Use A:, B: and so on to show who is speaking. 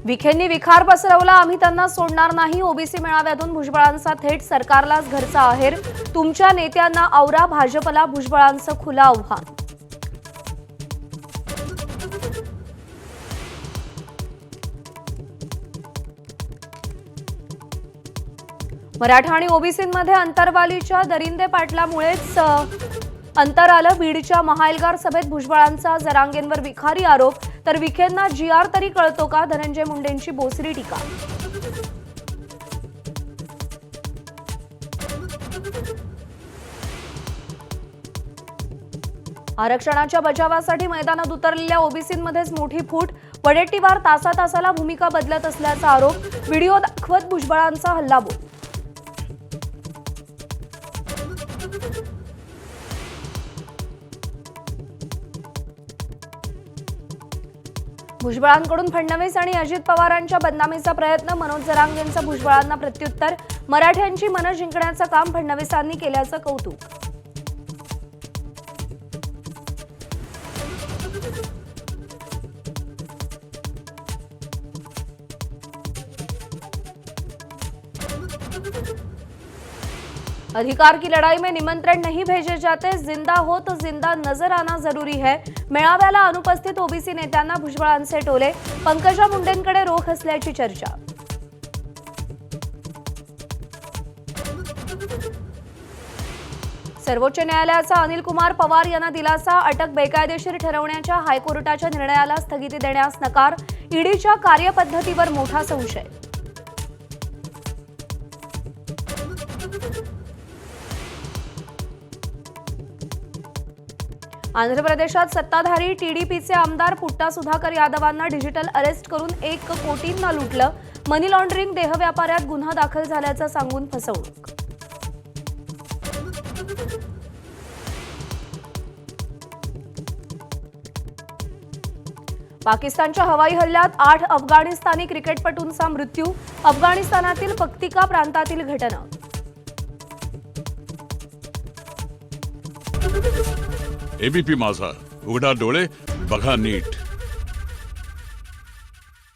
A: विखेंनी विखार पसरवला, आम्ही त्यांना सोडणार नाही। ओबीसी मेळाव्यातून भुजबळांचा थेट सरकारलाच घरचा आहेर। तुमच्या नेत्यांना आवरा, भाजपला भुजबळांचं खुलं आव्हान। मराठा आणि ओबीसींमध्ये अंतरवालीच्या दरिंदे पाटलामुळेच अंतर आलं। बीडच्या महाएल्गार सभेत भुजबळांचा जरांगेंवर विखारी आरोप, तर विखेंना जीआर तरी कळतो का, धनंजय मुंडेंची बोसरी टीका। आरक्षणाच्या बचावासाठी मैदानात उतरलेल्या ओबीसींमध्येच मोठी फूट। वडेट्टीवार तासातासाला भूमिका बदलत असल्याचा आरोप, व्हिडिओ दाखवत भुजबळांचा हल्लाबोल। भुजबळांकडून फडणवीस आणि अजित पवारांच्या बदनामीचा प्रयत्न, मनोज जरांगेंचं भुजबळांना प्रत्युत्तर। मराठ्यांची मनं जिंकण्याचं काम फडणवीसांनी केल्याचं कौतुक। अधिकार की लड़ाई में निमंत्रण नहीं भेजे जाते, जिंदा हो तो जिंदा नजर आना जरूरी है। मेळाव्याला अनुपस्थित ओबीसी नेत्यांना भुजबळांचे टोले, पंकजा मुंडेंकडे रोख असल्याची चर्चा। सर्वोच्च न्यायालयाचा अनिल कुमार पवार यांना दिलासा, अटक बेकायदेशीर ठरवण्याच्या हायकोर्टाच्या निर्णयाला स्थगिती देण्यास नकार। ईडीच्या कार्यपद्धतीवर मोठा संशय। आंध्र प्रदेशात सत्ताधारी टीडीपीचे आमदार पुट्टा सुधाकर यादवांना डिजिटल अरेस्ट करून 1 कोटींना लुटलं। मनी लॉन्ड्रिंग, देहव्यापारात गुन्हा दाखल झाल्याचं सांगून फसवणूक। पाकिस्तानच्या हवाई हल्ल्यात 8 अफगाणिस्तानी क्रिकेटपटूंचा मृत्यू। अफगाणिस्तानातील पक्तिका प्रांतातील घटना।
B: एबीपी माझा, उघडा डोळे बघा नीट।